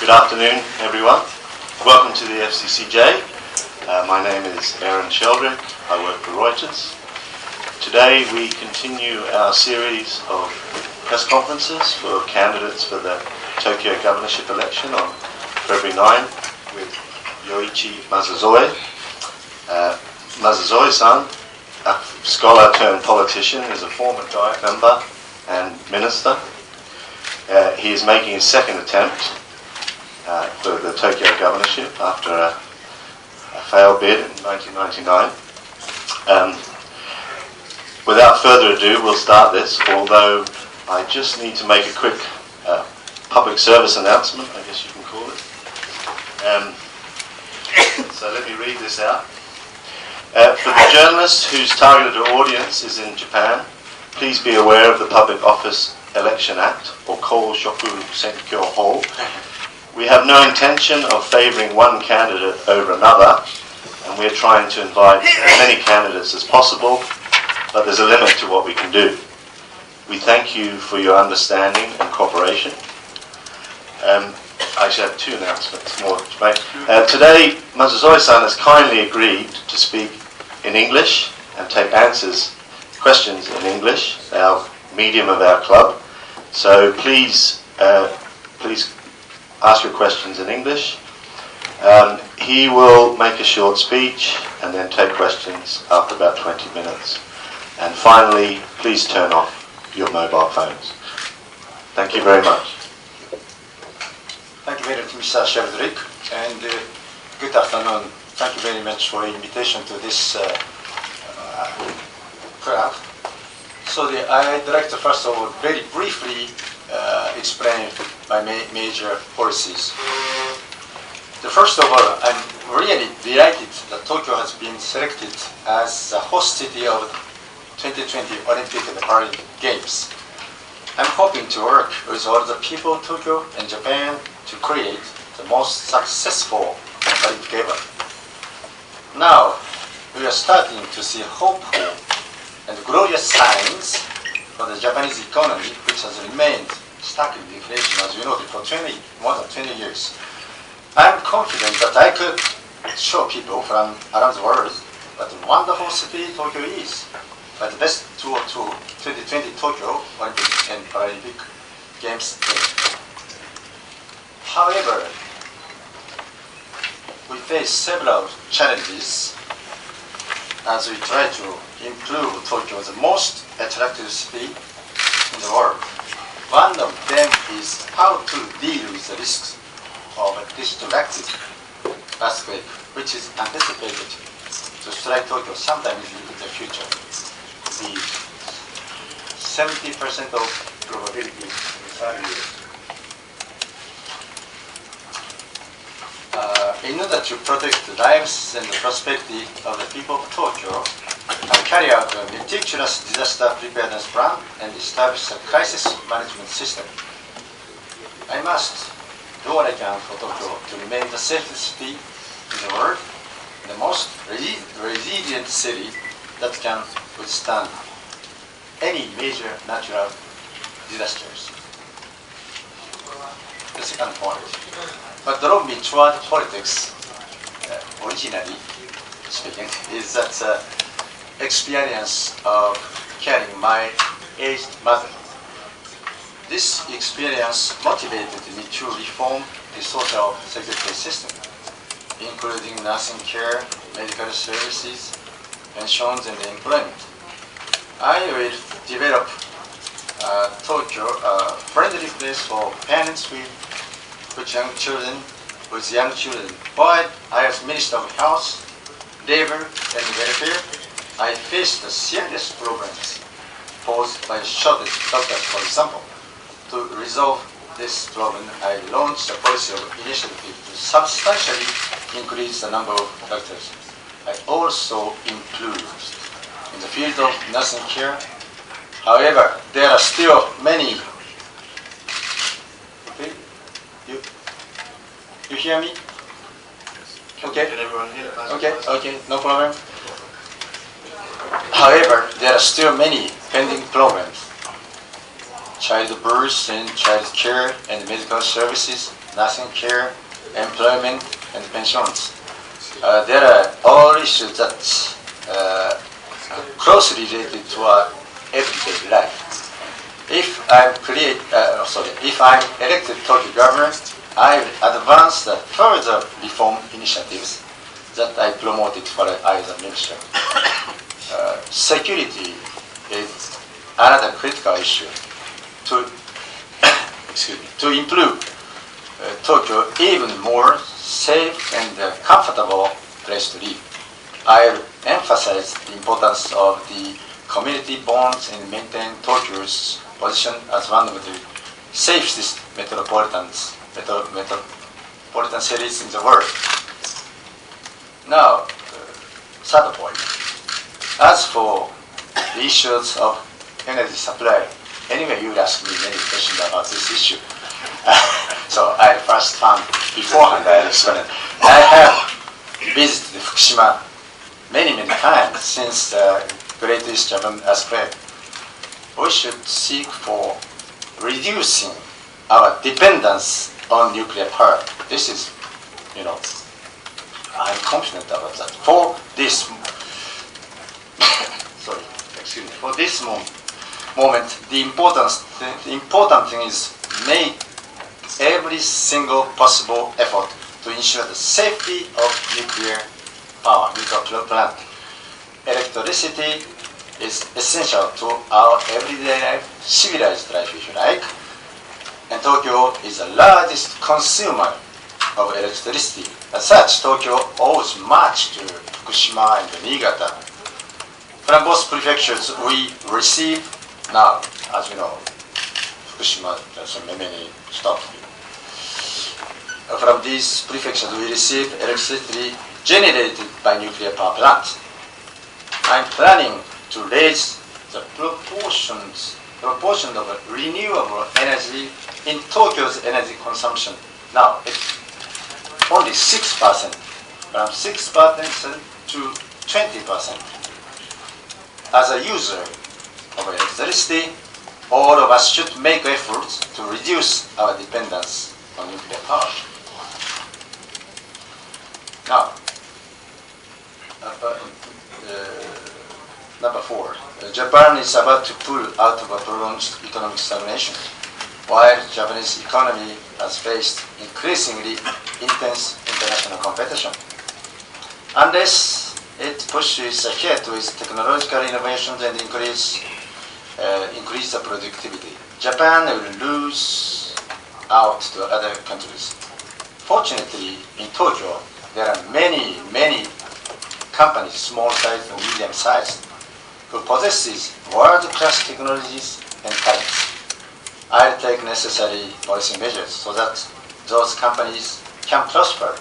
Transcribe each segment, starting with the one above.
Good afternoon, everyone. Welcome to the FCCJ. My name is Aaron Sheldrick. I work for Reuters. Today we continue our series of press conferences for candidates for the Tokyo governorship election on February 9 with Yoichi Masazoe. Masazoe-san, a scholar turned politician, is a former Diet member and minister. He is making his second attempt for the Tokyo governorship after a failed bid in 1999. Without further ado, we'll start this, although I just need to make a quick public service announcement, I guess you can call it. So let me read this out. For the journalists whose targeted audience is in Japan, please be aware of the Public Office Election Act, or Koushoku Senkyo Hall. We have no intention of favouring one candidate over another, and we're trying to invite as many candidates as possible, but there's a limit to what we can do. We thank you for your understanding and cooperation. I actually have two announcements more to make. Today, Masazoe-san has kindly agreed to speak in English and take questions in English, our medium of our club. So please ask your questions in English. He will make a short speech and then take questions after about 20 minutes. And finally, please turn off your mobile phones. Thank you very much. Thank you very much, Mr. Sheldrick, and good afternoon. Thank you very much for the invitation to this club. So I'd like to first of all very briefly explain my major policies. First of all, I'm really delighted that Tokyo has been selected as the host city of 2020 Olympic and Paralympic Games. I'm hoping to work with all the people of Tokyo and Japan to create the most successful Olympic ever. Now, we are starting to see hopeful and glorious signs for the Japanese economy, which has remained stuck in deflation, as you know, for more than 20 years. I'm confident that I could show people from around the world what a wonderful city Tokyo is, but the best tool to 2020 Tokyo Olympic and Paralympic Games. However, we face several challenges as we try to improve Tokyo as the most attractive city in the world. One of them is how to deal with the risks of a destructive earthquake, which is anticipated to strike Tokyo sometime in the future. The 70% of probability in 5 years. In order to protect the lives and the prosperity of the people of Tokyo, I carry out a meticulous disaster preparedness plan and establish a crisis management system. I must do what I can for Tokyo to remain the safest city in the world, the most resilient city that can withstand any major natural disasters. The second point, what drove me toward politics, originally speaking, is that experience of caring my aged mother. This experience motivated me to reform the social security system, including nursing care, medical services, pensions, and employment. I will develop Tokyo a friendly place for parents with young children. While I was Minister of Health, Labor, and Welfare, I faced serious problems posed by shortage of doctors, for example. To resolve this problem, I launched a policy of initiative to substantially increase the number of doctors. I also improved in the field of nursing care. However, there are still many. Okay, you hear me? Okay. Can everyone hear? Okay, no problem. However, there are still many pending problems. Childbirth and child care and medical services, nursing care, employment, and pensions. There are all issues that closely related to our everyday life. If I'm elected Tokyo governor, I will advance the further reform initiatives that I promoted for either minister. Security is another critical issue. To improve Tokyo even more safe and comfortable place to live, I will emphasize the importance of the community bonds and maintain Tokyo's position as one of the safest metropolitan cities in the world. Now, third point. As for the issues of energy supply, anyway, you asked me many questions about this issue. So I first found beforehand I explained. I have visited Fukushima many times since the Great East Japan earthquake. We should seek for reducing our dependence on nuclear power. This is, I'm confident about that. For this, for this moment, the important thing is make every single possible effort to ensure the safety of nuclear plant. Electricity is essential to our everyday life, civilized life if you like, and Tokyo is the largest consumer of electricity. As such, Tokyo owes much to Fukushima and Niigata. From both prefectures, we receive now, as you know, Fukushima, many stopped. From these prefectures, we receive electricity generated by nuclear power plants. I'm planning to raise the proportion of renewable energy in Tokyo's energy consumption. Now, it's only 6%, from 6% to 20%. As a user of electricity, all of us should make efforts to reduce our dependence on nuclear power. Now, number 4. Japan is about to pull out of a prolonged economic stagnation, while Japanese economy has faced increasingly intense international competition. Unless it pushes ahead with technological innovations and increase the productivity, Japan will lose out to other countries. Fortunately, in Tokyo, there are many companies, small-sized and medium-sized, who possesses world-class technologies and talents. I'll take necessary policy measures so that those companies can prosper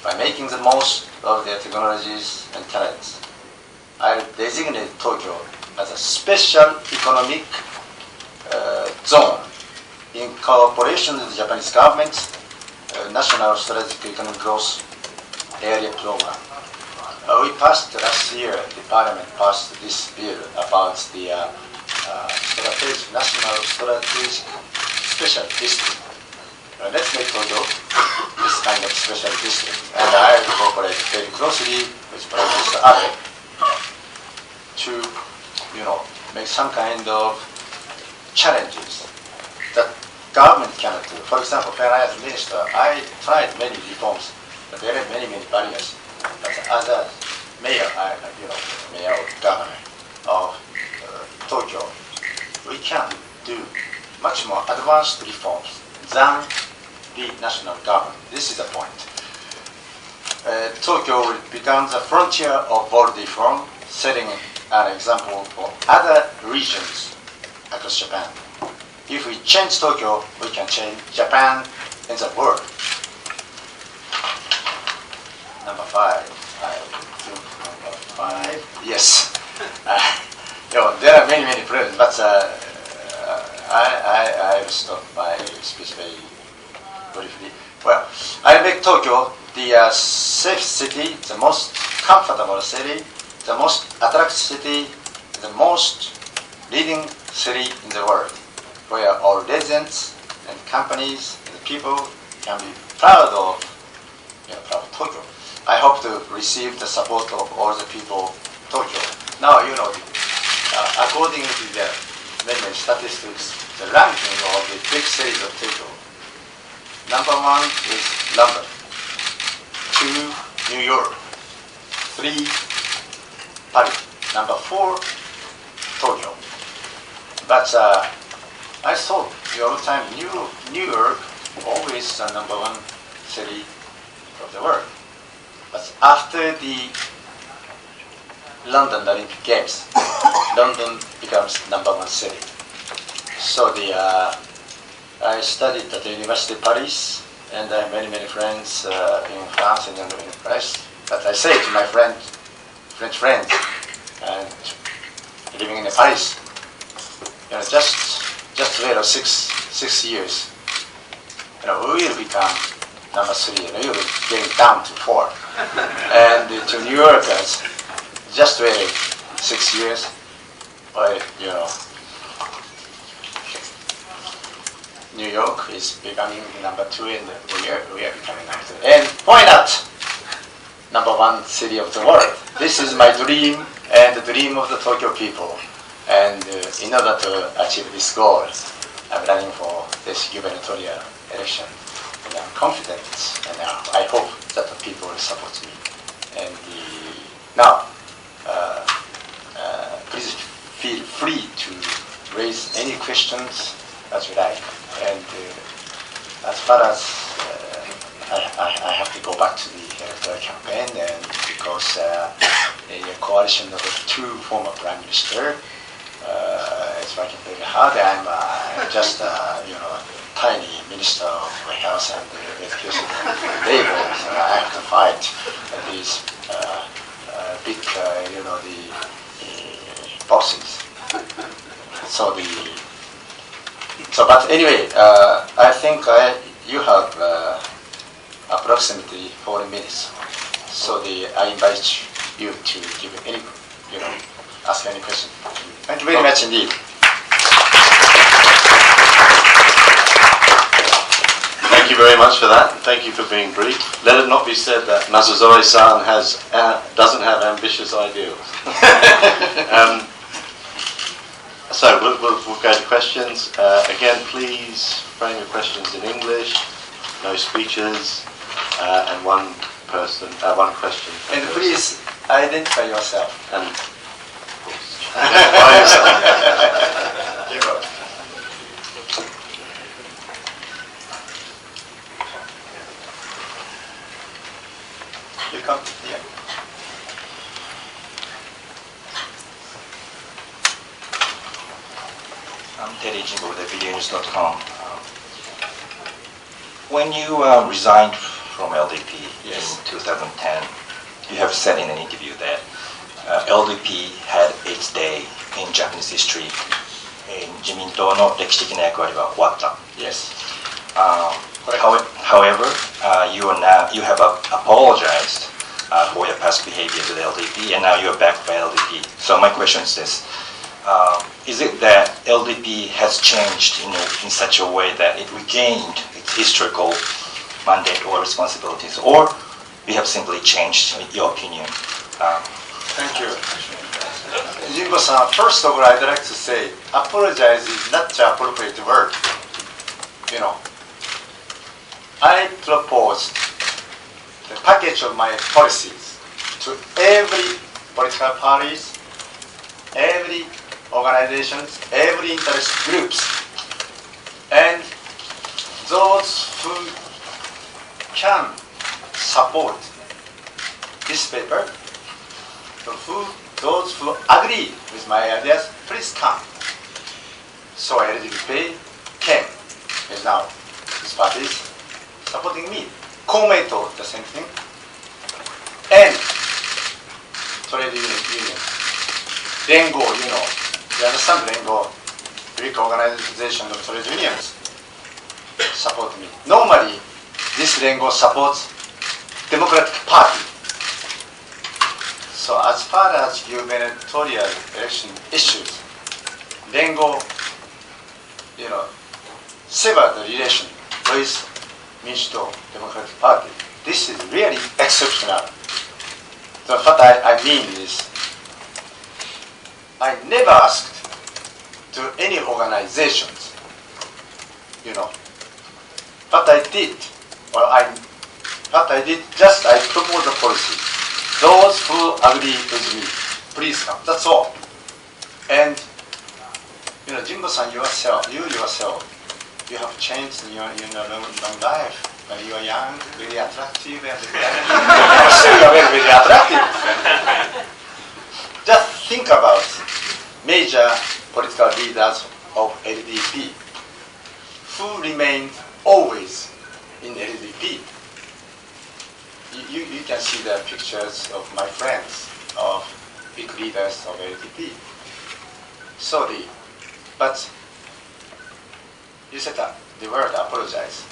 by making the most of their technologies and talents. I'll designate Tokyo as a special economic zone in cooperation with the Japanese government's National Strategic Economic Growth Area Program. We passed last year, the Parliament passed this bill about the National Strategic Special District. Let's make Tokyo this kind of special district. And I will cooperate very closely with Prime Minister Abe to, make some kind of challenges that government cannot do. For example, when I was minister, I tried many reforms, but there are many barriers. But as a mayor, mayor or governor of Tokyo, we can do much more advanced reforms than the national government. This is the point. Tokyo will become the frontier of world reform, setting an example for other regions across Japan. If we change Tokyo, we can change Japan and the world. Number 5. Yes. There are many problems, but I will stop my speech very briefly. Well, I make Tokyo the safe city, the most comfortable city, the most attractive city, the most leading city in the world, where all residents and companies and people can be proud of, proud of Tokyo. I hope to receive the support of all the people of Tokyo. Now, according to the many statistics, the ranking of the big cities of Tokyo, number 1 is London, 2, New York, 3, Paris, number 4, Tokyo. But I thought the other time New York always the number 1 city of the world. But after the London Olympic Games, London becomes number 1 city. So I studied at the University of Paris, and I have many friends in France and in Paris. But I say to my French friends, living in Paris, just wait 6 years, we will become number 3, and we will get down to 4. And to New Yorkers, just wait 6 years, New York is becoming number 2, and we are becoming number 3. And point out, number 1 city of the world. This is my dream and the dream of the Tokyo people. And in order to achieve this goal, I'm running for this gubernatorial election. And I'm confident, and I hope that the people will support me. And now, please feel free to raise any questions as you like. And as far as I have to go back to the electoral campaign, and because a coalition of 2 former prime ministers is working very hard. I'm just tiny minister of health and education and labor, so I have to fight these big, the bosses. But anyway, I think you have approximately 40 minutes. So I invite you to give any, ask any question. Thank you very much indeed. Thank you very much for that. Thank you for being brief. Let it not be said that Mazuzori-san doesn't have ambitious ideals. So we'll go to questions. Again, please frame your questions in English. No speeches, and one question. And please identify yourself. And of course, identify yourself. You come here. I'm Teddy Jimbo with videonews.com. When you resigned from LDP Yes. in 2010, you have said in an interview that LDP had its day in Japanese history. 自民党の歴史的な役割は終わった。 Yes. However, you have apologized for your past behavior to the LDP, and now you are back by LDP. So my question is this. Is it that LDP has changed in such a way that it regained its historical mandate or responsibilities, or you have simply changed your opinion? Thank you. Jimbo-san, first of all, I'd like to say, apologize is not the appropriate word. I proposed the package of my policies to every political parties, every organizations, every interest groups, and those who can support this paper, those who agree with my ideas, please come. So LDP came, and now this party is supporting me. Komeito, the same thing, and trade union. Rengo, you understand Rengo, Greek organization of trade unions, support me. Normally, this Rengo supports Democratic Party. So as far as gubernatorial election issues, Rengo, severed the relation with 民主党 Democratic Party. This is really exceptional. So what I mean is, I never asked to any organizations, what I did, just I promote the policy. Those who agree with me, please come. That's all. And Jimbo-san, you yourself, you have changed in your long life. When you are young, very attractive, and still you are very, very attractive. Just think about major political leaders of LDP who remained always in LDP. You can see the pictures of my friends, of big leaders of LDP. Sorry, but you said that the word apologize.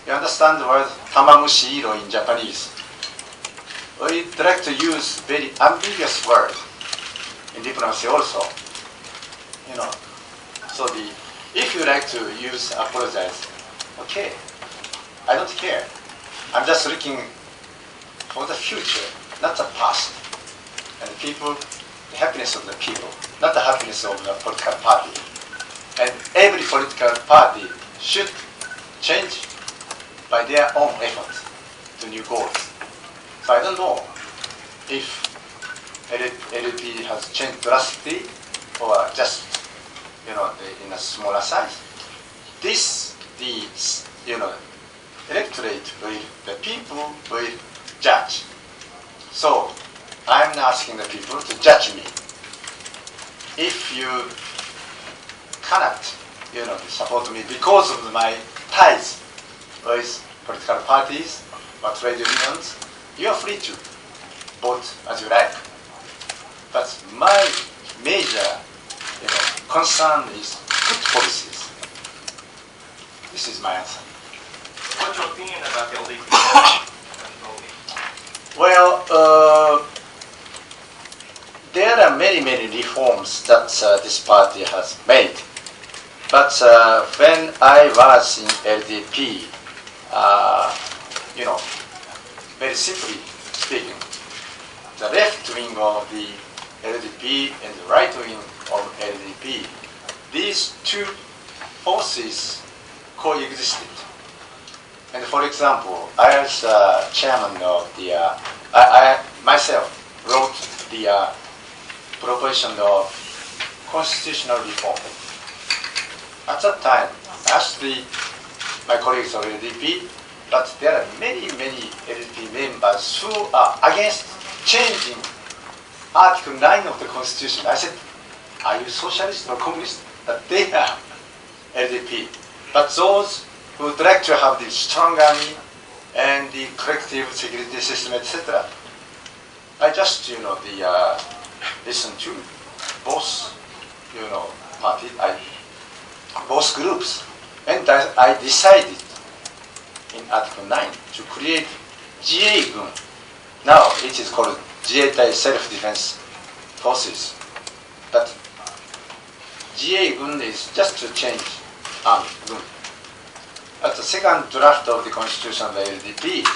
You understand the word tamamushiro in Japanese. We'd like to use very ambiguous word in diplomacy also. So if you like to use apologize, okay, I don't care. I'm just looking for the future, not the past. And the happiness of the people, not the happiness of the political party. And every political party should change by their own effort to new goals. So I don't know if LDP has changed drastically or just, in a smaller size. Electorate the people will judge. So I'm asking the people to judge me. If you cannot, support me because of my ties with political parties or trade unions, you are free to vote as you like. But my major, concern is good policies. This is my answer. What's your opinion about the LDP? Well, there are many, many reforms that this party has made. But when I was in LDP, very simply speaking, the left wing of the LDP and the right wing of LDP, these two forces coexisted. And for example, I was chairman of the, I myself wrote the proposition of constitutional reform. At that time, actually, my colleagues of LDP, but there are many, many LDP members who are against changing Article 9 of the Constitution. I said, are you socialist or communist? But they are LDP. But those who would like to have the strong army and the collective security system, etc., I just, listen to both, parties, both groups. And I decided in Article 9 to create GA-gun. Now it is called GA Self-Defense Forces. But GA-gun is just to change army, gun. But the second draft of the Constitution of the LDP,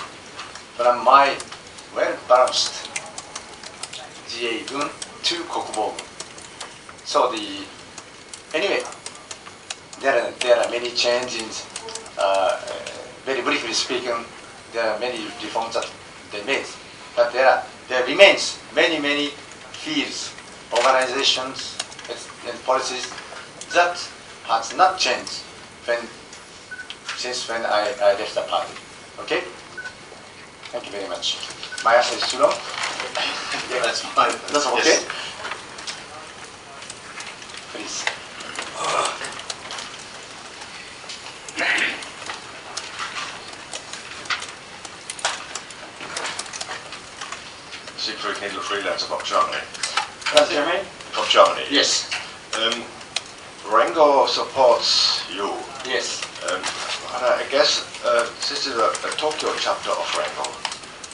from my well-balanced GA-gun to Kokubo-gun. So anyway, there are many changes. Very briefly speaking, there are many reforms that they made. But there remains many, many fields, organizations, and policies that has not changed since when I left the party. Okay? Thank you very much. My answer is too long? Yeah, that's fine. That's okay? Yes. Please. Siegfried Kindle, freelancer from Germany. That's Germany? From Germany. Yes. Rango supports you. Yes. And I guess this is a Tokyo chapter of Rango.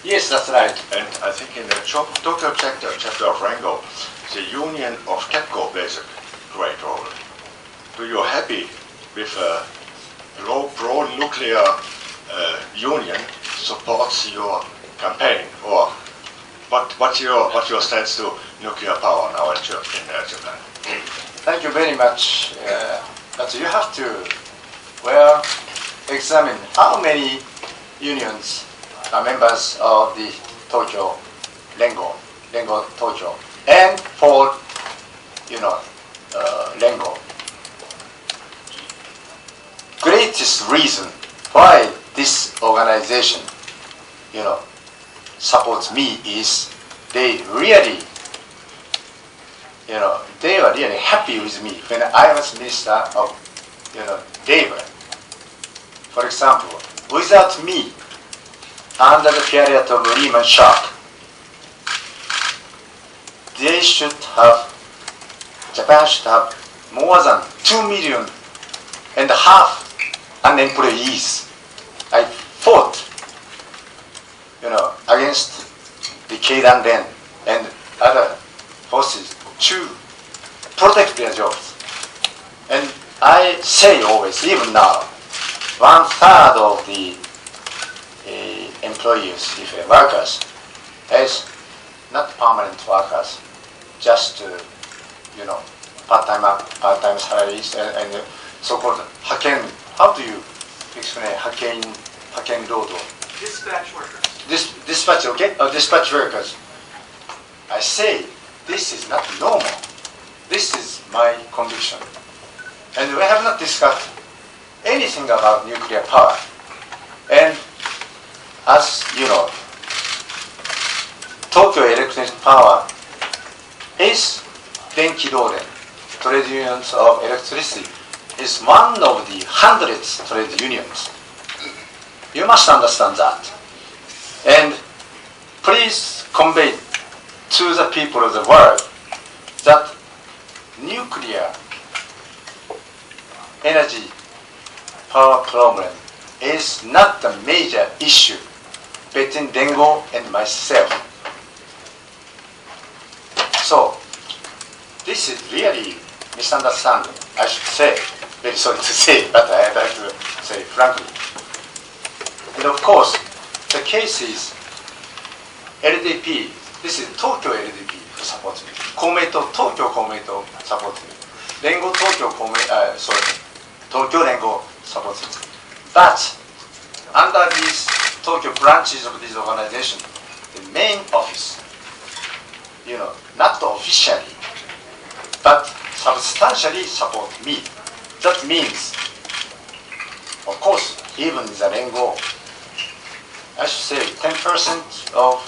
Yes, that's right. And I think in the Tokyo chapter of Rango, the union of KEPCO plays a great role. Do you happy with pro-nuclear union supports your campaign, or what's your stance to nuclear power now in Japan? Thank you very much. But you have to examine how many unions are members of the Tokyo Rengo Tokyo, and for Rengo. Greatest reason why this organization, supports me is they really, they were really happy with me when I was Minister of, Labor. For example, without me, under the period of Lehman shock, Japan should have more than 2.5 million unemployees. I fought, against the Keidan Ren and other forces to protect their jobs. And I say always, even now, 1/3 of the employees, workers, is not permanent workers, just part-time salaries and so-called haken. How do you explain haken rodo? Dispatch workers. Dispatch, okay? Dispatch workers. I say this is not normal. This is my conviction. And we have not discussed anything about nuclear power. And as you know, Tokyo Electric Power is Denki Roden, trade unions of electricity, is one of the hundreds trade unions. You must understand that. And please convey to the people of the world that nuclear energy power problem is not the major issue between Dengo and myself. So, this is really misunderstanding, I should say. Very sorry to say, but I'd like to say frankly. And of course, the case is LDP, this is Tokyo LDP who supports me. Tokyo Komeito supports me. Rengo Tokyo Tokyo Rengo supports me. But under these Tokyo branches of this organization, the main office, not officially, but substantially support me. That means, of course, even the Rengo, I should say 10% of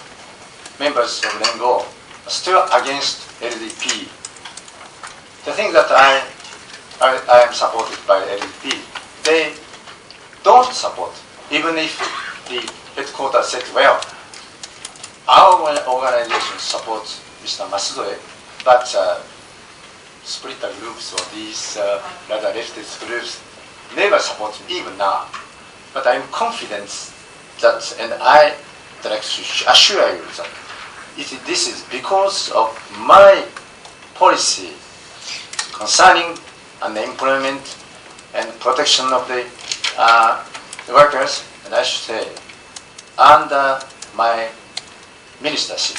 members of Rengo are still against LDP. The thing that I am supported by LDP, they don't support, even if the headquarters said, well, our organization supports Mr. Masudoe, but splinter groups or these rather leftist groups never support me, even now. But I'm confident that, and I'd like to assure you that this is because of my policy concerning unemployment and protection of the workers, and I should say, under my ministership,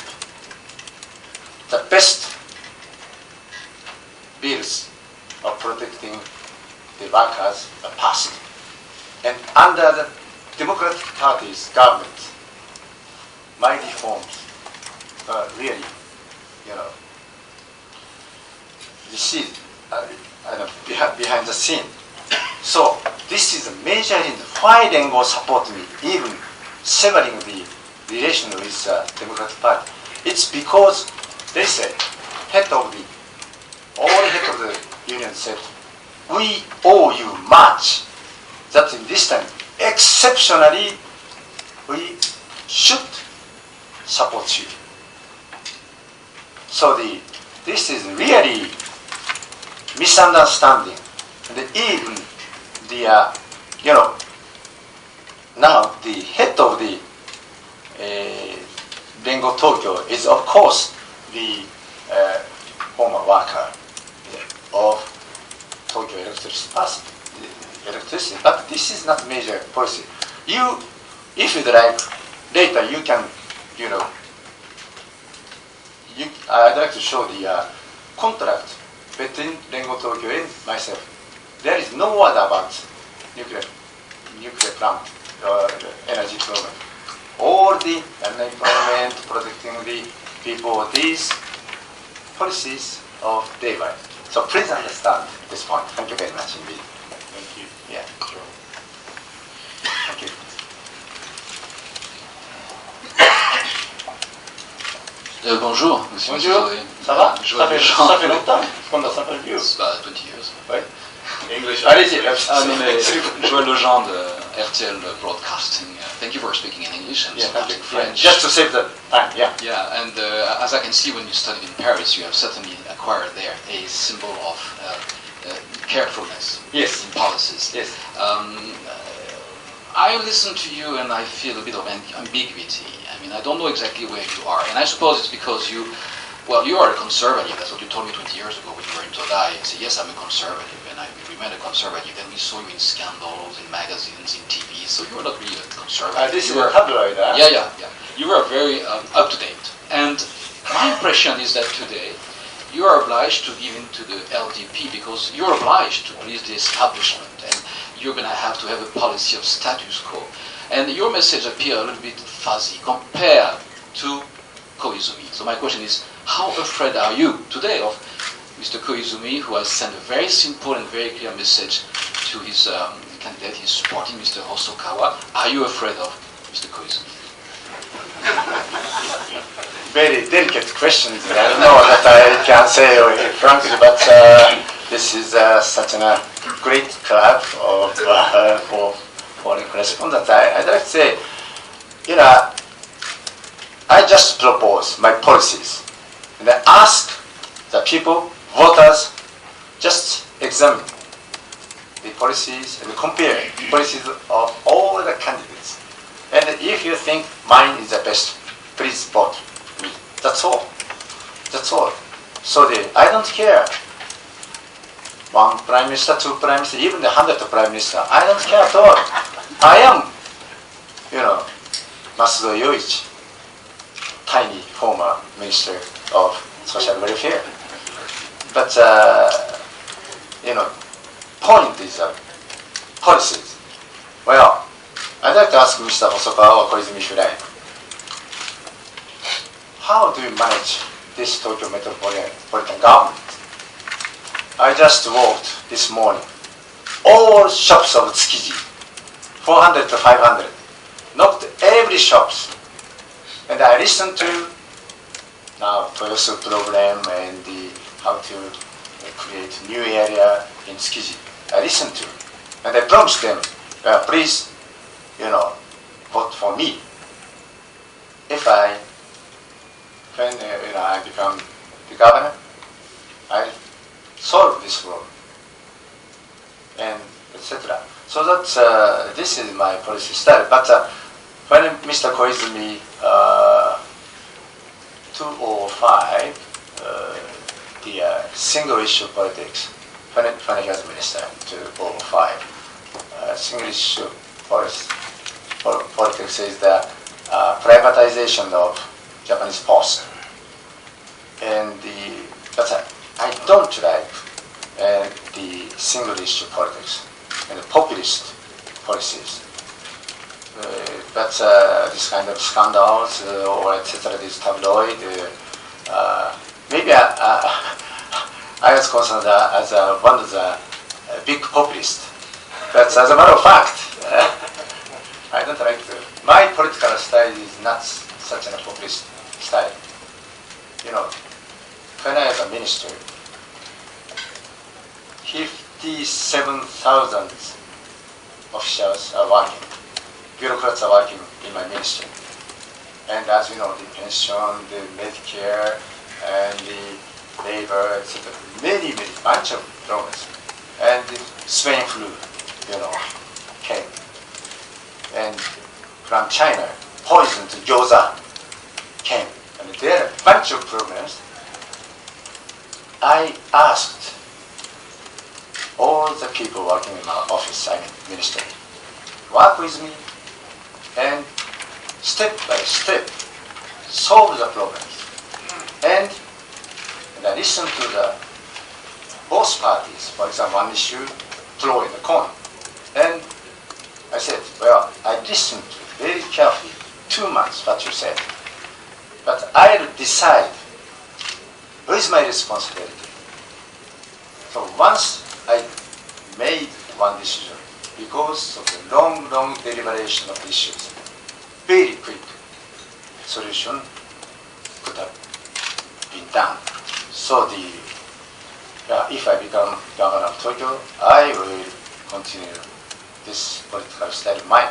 the best bills of protecting the workers are passed. And under the Democratic Party's government, my reforms are really, received behind the scene. So this is a major reason why Rengo support me, even severing the relation with the Democratic Party. It's because they said, all head of the union said, we owe you much. That in this time, exceptionally, we should support you. So this is really misunderstanding. And even now the head of the Rengo Tokyo is of course the former worker of Tokyo Electricity electricity, but this is not major policy. You, if you'd like, later you can, I'd like to show the contract between Rengo Tokyo and myself. There is no word about nuclear plant or energy program. All the unemployment, protecting the people, these policies of David. So please understand this point. Thank you very much indeed. Thank you. Yeah. Thank you. Bonjour, monsieur. Bonjour. Désolé. Ça va? Je Ça vois les fait gens. longtemps qu'on n'a pas vu. C'est pas 20 years. Ouais. English. Allez-y. Ah non mais Joël Legendre, RTL Broadcasting. Thank you for speaking in English and Yeah, speaking thank you. French. Just to save the time, yeah. Yeah, and as I can see when you studied in Paris, you have certainly acquired there a symbol of carefulness Yes. in policies. Yes. I listen to you and I feel a bit of ambiguity. I mean, I don't know exactly where you are, and I suppose it's because you are a conservative. That's what you told me 20 years ago when you were in Todai. You said, yes, I'm a conservative, and I remain a conservative. Then we saw you in scandals, in magazines, in TV, so you were not really a conservative. This is You a were- tabloid, huh? Yeah. You were very up to date. And my impression is that today you are obliged to give in to the LDP because you're obliged to please the establishment, and you're going to have a policy of status quo. And your message appears a little bit fuzzy compared to Koizumi. So my question is, how afraid are you today of Mr. Koizumi, who has sent a very simple and very clear message to his candidate he's supporting, Mr. Hosokawa? Are you afraid of Mr. Koizumi? Very delicate questions. I don't know that I can say frankly, but this is such a great club of for foreign correspondents. I'd like to say, I just propose my policies, and I ask the people, voters, just examine the policies and compare policies of all the candidates. And if you think mine is the best, please vote me. That's all. That's all. So I don't care. One prime minister, two prime minister, even the 100th prime minister. I don't care at all. I am, Masudo Yoichi, tiny former minister of social welfare. But, point is policies. Well, I'd like to ask Mr. Hosokawa or Koizumi Shirai, how do you manage this Tokyo metropolitan government? I just walked this morning, all shops of Tsukiji, 400 to 500, knocked every shops, and I listened to now Toyosu program and how to create new area in Tsukiji. I listened to, and I promised them, please, vote for me. If when I become the governor, I solve this problem, and etc. So that this is my policy style. But when Mr. Koizumi 2005, the single issue politics, when he was minister, 2005, single issue politics is the privatization of Japanese post, and but I don't like the single issue politics and the populist policies. But this kind of scandals or etc. This tabloid, maybe I was concerned as one of the big populists. But as a matter of fact, I don't like to. My political style is not such a populist style. When I was a minister, 57,000 officials are working, bureaucrats are working in my ministry. And as you know, the pension, the Medicare, and the labor, etc. Many bunch of problems. And the swine flu, came. And from China, poison to gyoza came. And there are a bunch of problems. I asked all the people working in my office, I mean ministry, work with me and step by step solve the problems. And I listen to the both parties. For example, one issue, throw in the coin. And I said, well, I listened very carefully, 2 months what you said. But I'll decide what is my responsibility. So once I made one decision, because of the long deliberation of issues, very quick solution could have been done. So if I become governor of Tokyo, I will continue this political style of mine.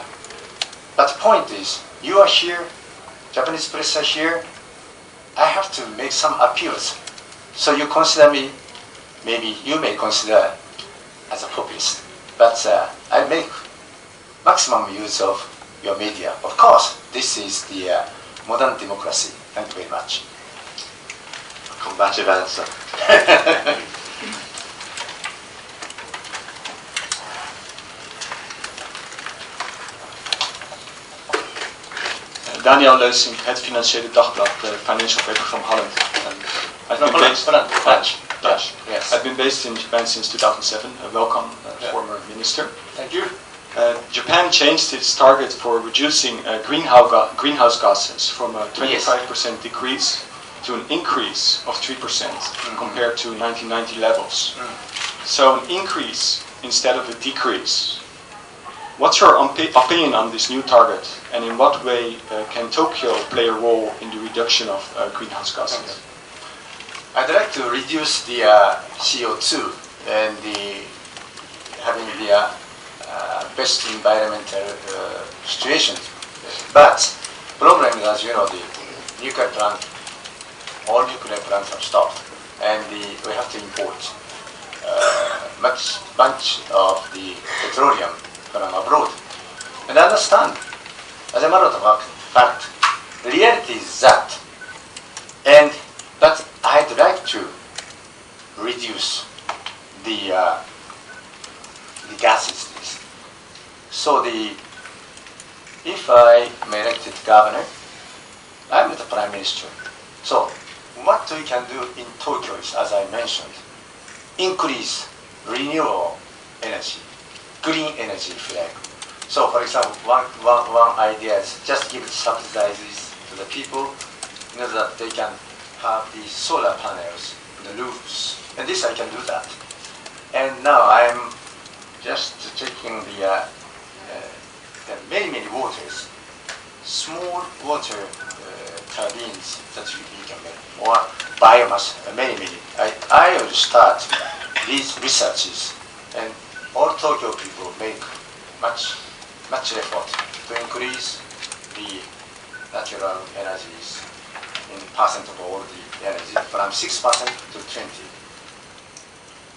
But the point is, you are here, Japanese press are here, I have to make some appeals. So you consider me, maybe you may consider as a populist, but I make maximum use of your media. Of course, this is the modern democracy. Thank you very much. A combative answer. 'Daniel Leusink, het Financiële Dagblad, financial paper from Holland. I've been based in Japan since 2007. Welcome, former minister. Thank you. Japan changed its target for reducing greenhouse gases from a 25% decrease to an increase of 3% compared to 1990 levels. So an increase instead of a decrease. What's your opinion on this new target, and in what way can Tokyo play a role in the reduction of greenhouse gases? I'd like to reduce the CO2 and having the best environmental situation. But problem is, as you know, the nuclear plant, all nuclear plants have stopped, and we have to import bunch of the petroleum from abroad. And I understand, as a matter of fact, the reality is that. But I'd like to reduce the gases. So if I am elected governor, I'm the prime minister. So what we can do in Tokyo is, as I mentioned, increase renewable energy, green energy, if you like. So, for example, one idea is just give subsidies to the people in order that they can have the solar panels in the roofs. And this I can do that. And now I'm just checking the many waters, small water turbines that you can make, or biomass, many. I will start these researches, and all Tokyo people make much effort to increase the natural energies in percent of all the energy from 6% to 20%.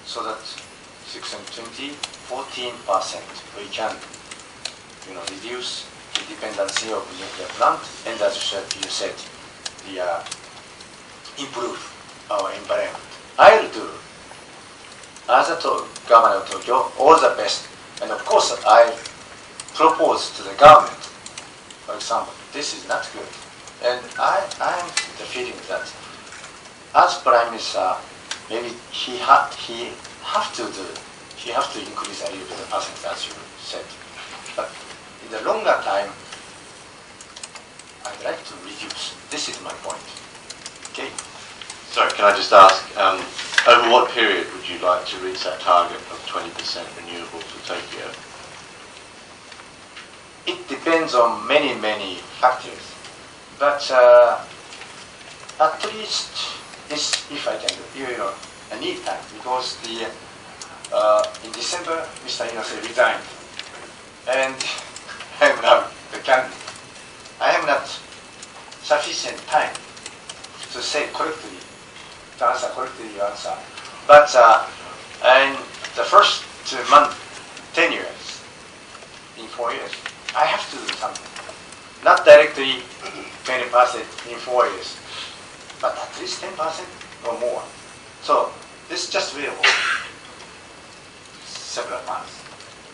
So that 6 and 20, 14% we can reduce the dependency of nuclear plant, and as you said, improve our environment. I'll do, as a governor of Tokyo, all the best. And of course, I propose to the government, for example, this is not good. And I am the feeling that as Prime Minister, maybe he have to increase a little bit of percent, as you said. But in the longer time, I'd like to reduce. This is my point. Okay? Sorry, can I just ask, over what period would you like to reach that target of 20% renewable for Tokyo? It depends on many factors. But at least this, if I can do, I need time, because in December, Mr. Inose resigned, and I am now the candidate. I have not sufficient time to say correctly, to answer correctly your answer. But in the first month, 10 years, in 4 years, I have to do something. Not directly 20% in 4 years, but at least 10% or more. So this is just available. several times.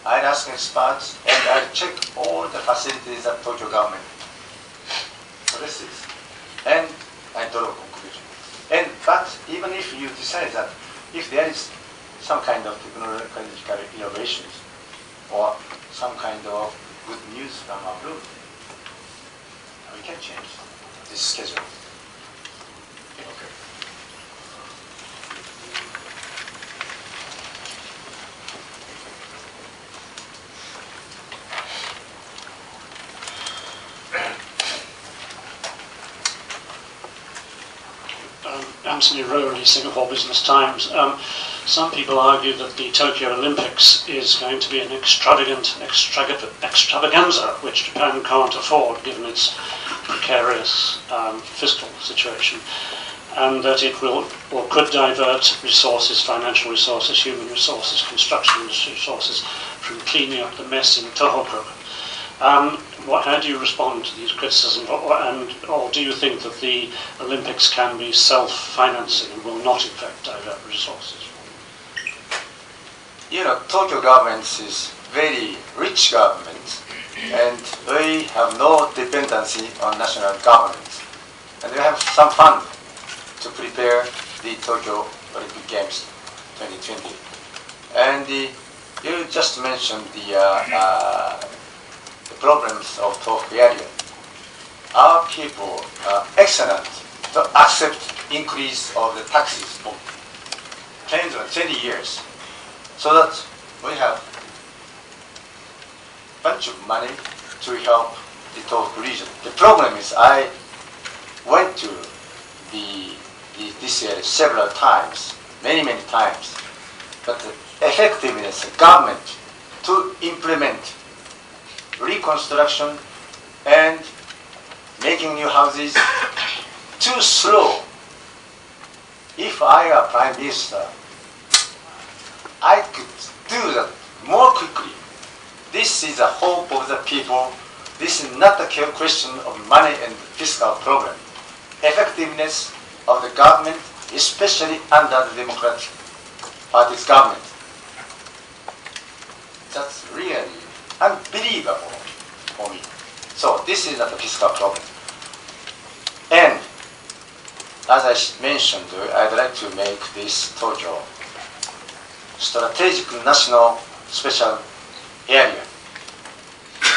I'd ask experts and I'd check all the facilities that Tokyo government possesses. And I draw a conclusion. But even if you decide that if there is some kind of technological innovations or some kind of good news from abroad, we can change this schedule. Okay. Anthony Rowley, Singapore Business Times. Some people argue that the Tokyo Olympics is going to be an extravaganza which Japan can't afford given its precarious fiscal situation, and that it will or could divert resources, financial resources, human resources, construction resources from cleaning up the mess in Tohoku. How do you respond to these criticisms, or do you think that the Olympics can be self-financing and will not in fact divert resources? Tokyo government is very rich government, and we have no dependency on national government, and we have some fund to prepare the Tokyo Olympic Games 2020. And you just mentioned the problems of Tohoku area. Our people are excellent to accept increase of the taxes for 10 or 20 years, so that we have a bunch of money to help the Tohoku region. The problem is I went to this area several times, many times, but the effectiveness of government to implement reconstruction and making new houses too slow. If I were Prime Minister, I could do that more quickly. This is a hope of the people. This is not a question of money and fiscal problem. Effectiveness of the government, especially under the Democratic Party's government. That's really unbelievable for me. So this is not a fiscal problem. And as I mentioned, I'd like to make this Tokyo strategic national special area.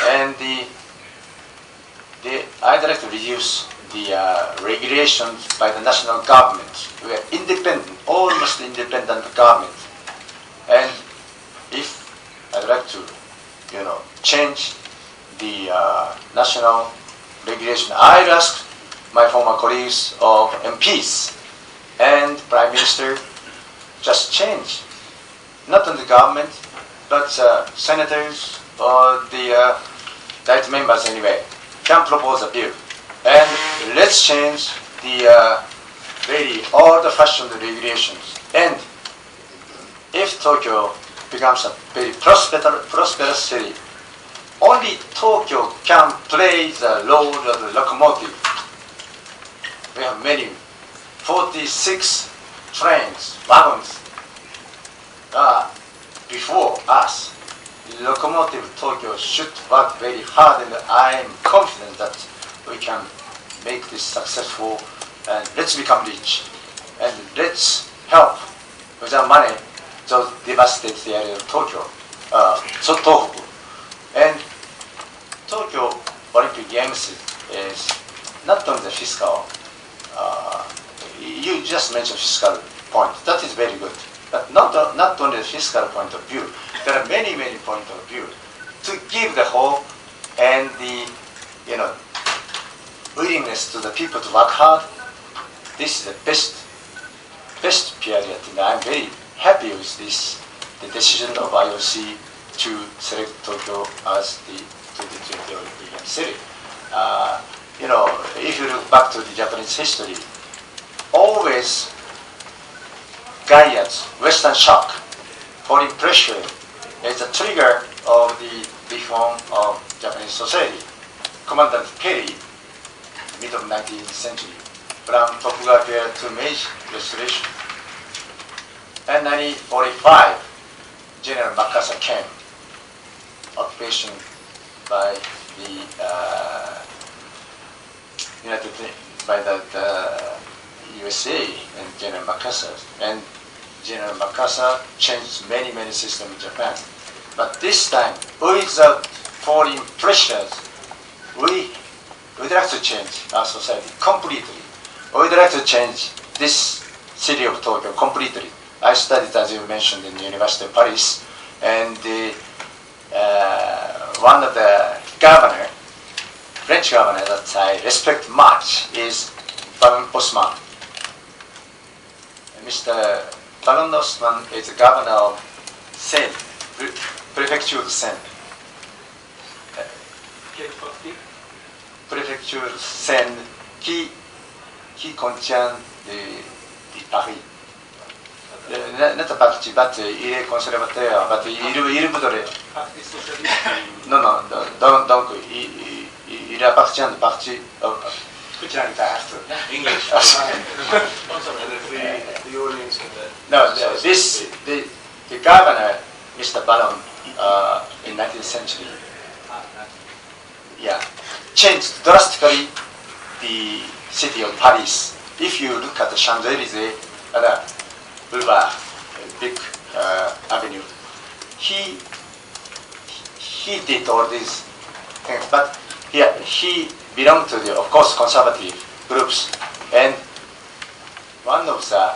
And I'd like to reduce the regulations by the national government. We are independent, almost independent government. And if I'd like to change the national regulation, I'd ask my former colleagues of MPs and Prime Minister just change. Not only the government, but senators or the right members anyway can propose a bill. And let's change the very old-fashioned regulations. And if Tokyo becomes a very prosperous city, only Tokyo can play the role of the locomotive. We have many, 46 trains, wagons before us. The locomotive Tokyo should work very hard, and I am confident that we can make this successful, and let's become rich, and let's help with our money those devastated area of Tokyo, Tohoku. And Tokyo Olympic Games is not only the fiscal, you just mentioned fiscal point, that is very good, but not only the fiscal point of view, there are many points of view to give the hope and the willingness to the people to work hard. This is the best period, and I'm very happy with this, the decision of IOC to select Tokyo as the 2020 Olympic city. If you look back to the Japanese history, always Gaia's Western shock, foreign pressure, is a trigger of the reform of Japanese society. Commandant Perry, mid of 19th century, from Tokugawa period to Meiji Restoration. And 1945, General MacArthur came, occupation by the USA and General MacArthur, and General MacArthur changed many systems in Japan. But this time, without foreign pressures, we would like to change our society completely. We would like to change this city of Tokyo completely. I studied, as you mentioned, in the University of Paris, and one of the governor, French governor that I respect much is Baron Osman. Mr. Baron Osman is the governor of Seine, Prefecture of Seine. Prefecture Seine, qui contient de Paris. Not a parti, but il est conservateur, but il voudrait. Non, donc il appartient au parti. English. The audience can No, the governor, Mr. Baron, in 19th century, changed drastically the city of Paris. If you look at the Champs-Élysées, boulevard, big avenue, he did all these things, but he belonged to the, of course, conservative groups, and one of the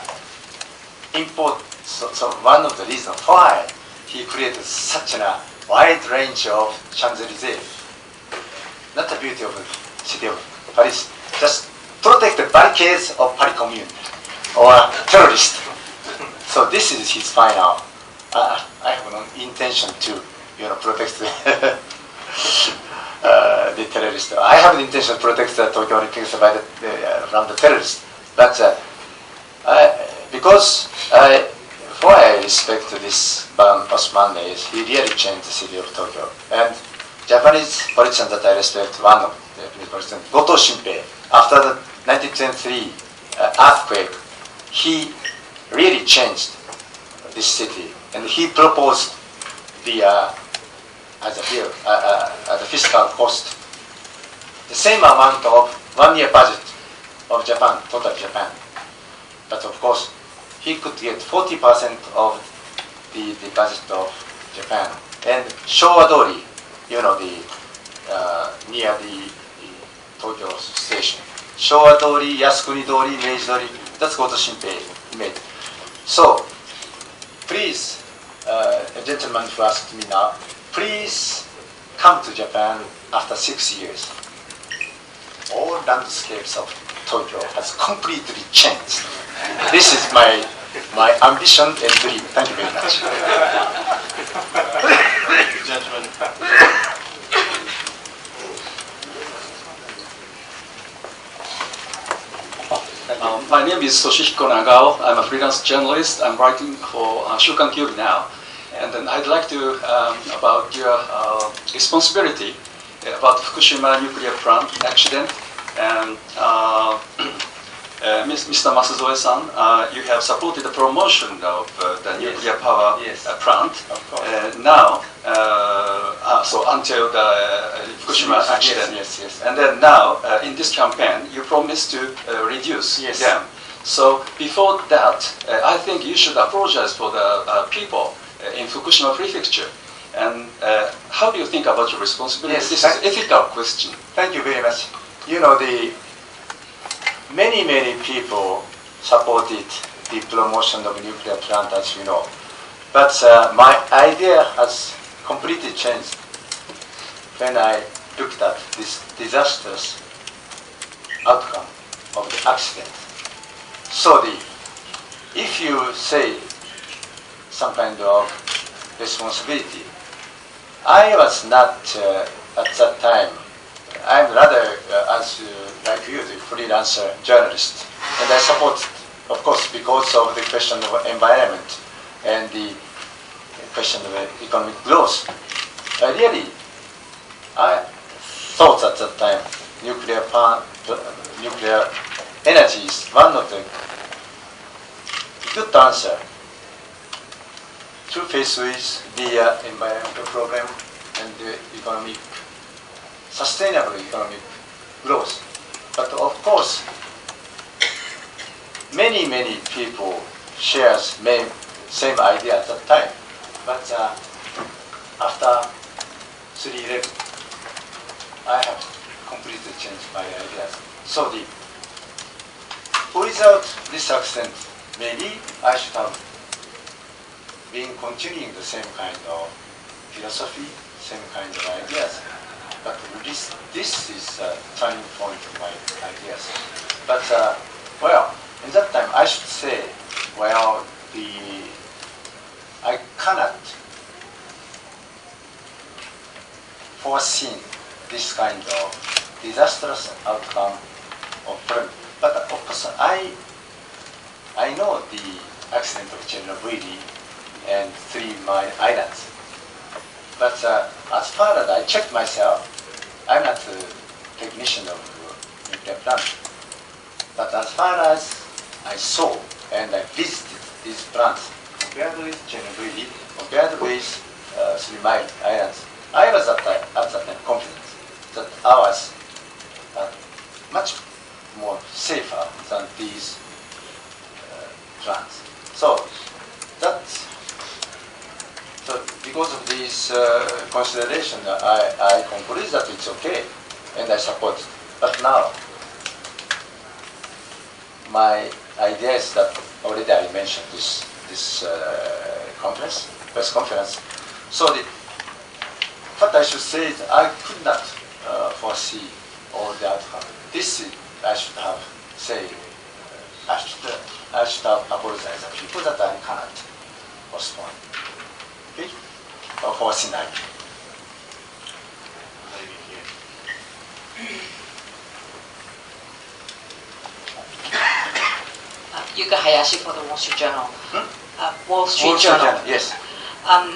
one of the reasons why he created such a wide range of Champs-Élysées, not the beauty of the city of Paris, just protect the barricades of Paris Commune or terrorists. So this is his final. I have no intention to, protect the terrorists. I have the intention to protect the Tokyo Olympics from the terrorists, but because why I respect this Baron Osman is he really changed the city of Tokyo. And Japanese politicians that I respect, one of the Japanese politicians, Goto Shinpei, after the 1923 earthquake, he really changed this city, and he proposed the as a fiscal cost, the same amount of 1 year budget of Japan, total Japan. But of course, he could get 40% of the budget of Japan. And Showa-dori, near the Tokyo station. Showa-dori, Yasukuni-dori, Meiji-dori, that's Goto Shinpei made. So, please, a gentleman who asked me now, please come to Japan after 6 years. All landscapes of Tokyo has completely changed. This is my ambition and dream. Thank you very much. Gentlemen. My name is Toshihiko Nagao. I'm a freelance journalist. I'm writing for Shukan Kyuri now. And then I'd like to, about your responsibility about Fukushima nuclear plant accident. And Mr. Masuzoe-san, you have supported the promotion of the nuclear power plant. Now, so until the Fukushima accident. Yes. And then now, in this campaign, you promised to reduce them. So before that, I think you should apologize for the people in Fukushima Prefecture. And how do you think about your responsibility? This is an ethical question. Thank you very much. The many people supported the promotion of nuclear plant, as you know. But my idea has completely changed when I looked at this disastrous outcome of the accident. So if you say some kind of responsibility, I was not at that time. I'm rather, like you, the freelancer journalist, and I support, of course, because of the question of environment and the question of economic growth. Really, I thought at that time nuclear energy is one of the good answer to face with the environmental problem and the sustainable economic growth. But of course, many people share same idea at that time. But after 3/11, I have completely changed my ideas. So without this accent, maybe I should have been continuing the same kind of philosophy, same kind of ideas. But this is a turning point of my ideas. But well, in that time I should say, well, I cannot foresee this kind of disastrous outcome of problem. But of course, I know the accident of Chernobyl and 3 islands. But as far as I checked myself, I'm not a technician of nuclear plant. But as far as I saw and I visited these plants, compared with Chernobyl, compared with 3 islands, I was at that time confident that ours are much more safer than these plants. So because of this consideration, I conclude that it's okay, and I support it. But now, my idea is that already I mentioned this press conference. So what I should say is I could not foresee all the outcome. This I should have said. I should have apologized to people that I cannot postpone. Okay? Or foresee not. Yuka Hayashi for the Wall Street Journal. Wall Street Journal. Yes.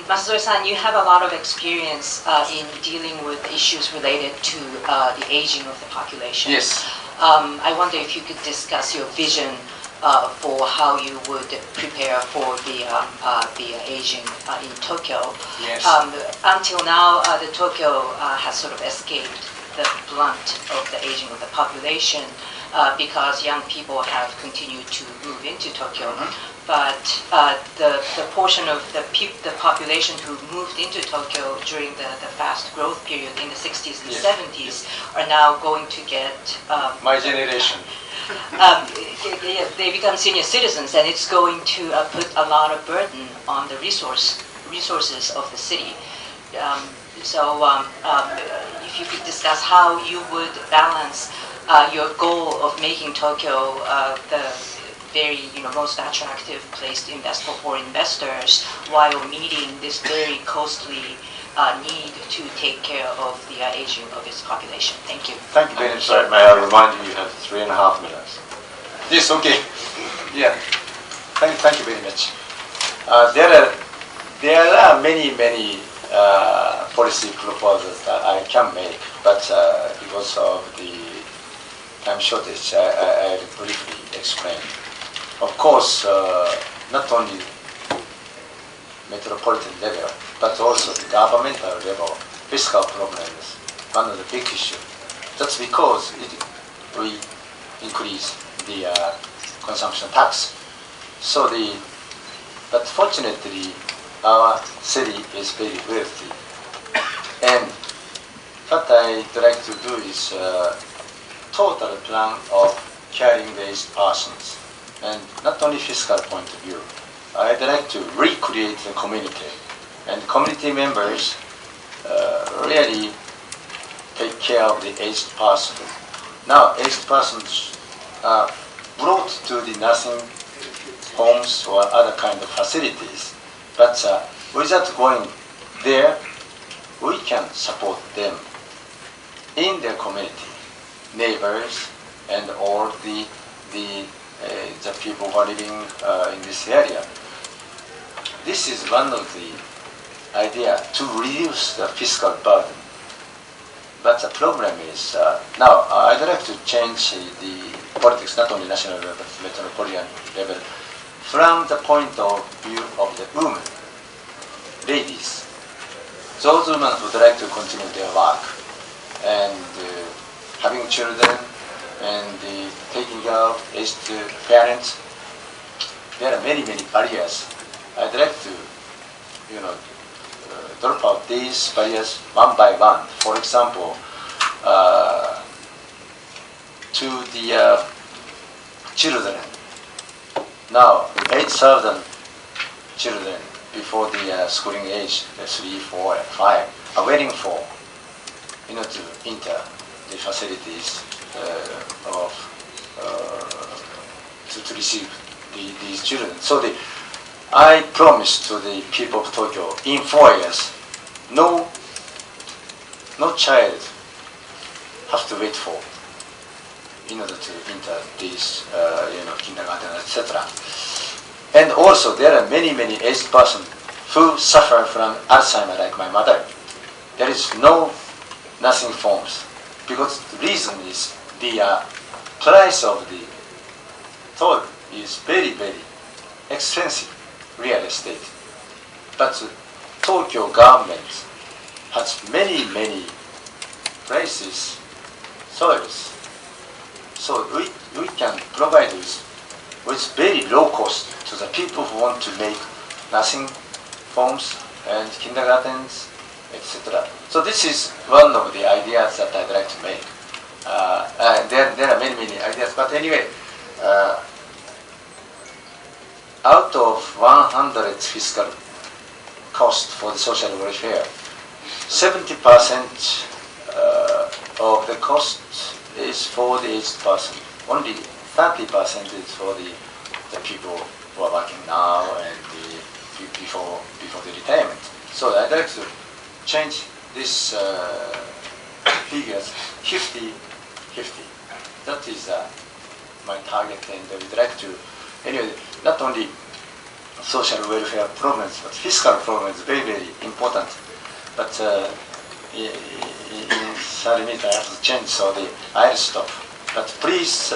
Masatori-san, you have a lot of experience in dealing with issues related to the aging of the population. Yes. I wonder if you could discuss your vision for how you would prepare for the aging in Tokyo. Yes. Until now, the Tokyo has sort of escaped the blunt of the aging of the population because young people have continued to move into Tokyo. But the portion of the population who moved into Tokyo during the fast growth period in the 60s and 70s are now going to get... my generation. They become senior citizens, and it's going to put a lot of burden on the resources of the city. If you could discuss how you would balance your goal of making Tokyo the very most attractive place to invest for foreign investors, while meeting this very costly need to take care of the aging of its population. Thank you. Thank you very much. Sorry, may I remind you have 3.5 minutes. Yes, okay. Yeah. Thank you very much. There are many policy proposals that I can make, but because of the time shortage, I briefly explain. Of course, not only metropolitan level, but also the governmental level, fiscal problem is one of the big issues. That's because we increase the consumption tax. But fortunately, our city is very wealthy. And what I'd like to do is total plan of caring the aged persons. And not only fiscal point of view, I'd like to recreate the community. And community members really take care of the aged person. Now, aged persons are brought to the nursing homes or other kind of facilities. But without going there, we can support them in their community, neighbors, and all the people who are living in this area. This is one of the ideas to reduce the fiscal burden. But the problem is, now I'd like to change the politics, not only national level, but metropolitan level, from the point of view of the women. ladies, those women who would like to continue their work and having children and taking care of aged parents, there are many barriers. I'd like to, drop out these barriers one by one. For example, to the children. Now, 8,000 children before the schooling age, 3, 4, 5, are waiting for, to enter the facilities to receive these children. So I promised to the people of Tokyo, in 4 years, no child has to wait for in order to enter these, kindergarten, etc. And also, there are many aged persons who suffer from Alzheimer, like my mother. There is no nursing forms, because the reason is the price of the toll is very expensive, real estate. But Tokyo government has many places, soils. So we can provide with very low cost to the people who want to make nursing homes and kindergartens, etc. So this is one of the ideas that I'd like to make. There are many ideas, but anyway, out of 100 fiscal cost for the social welfare, 70% of the cost is for the aged person. Only 30% is for the people who are working now and before the retirement. So I'd like to change this figures 50-50. That is my target, and I would like to, anyway, not only social welfare problems, but fiscal problems, very important. But in 30 minutes I have to change, so I'll stop. But please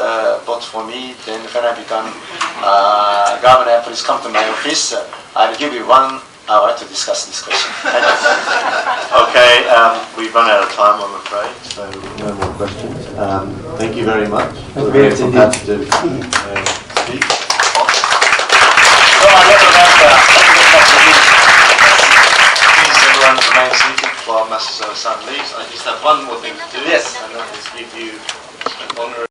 vote for me. Then when I become governor, please come to my office. I'll give you 1 hour to discuss this question. Okay, we've run out of time, I'm afraid, so no more questions. Thank you very much. We're very happy to speak. Please, everyone remain seated while Master San leaves. I just have one more thing to do. Yes. And that is give you an honorary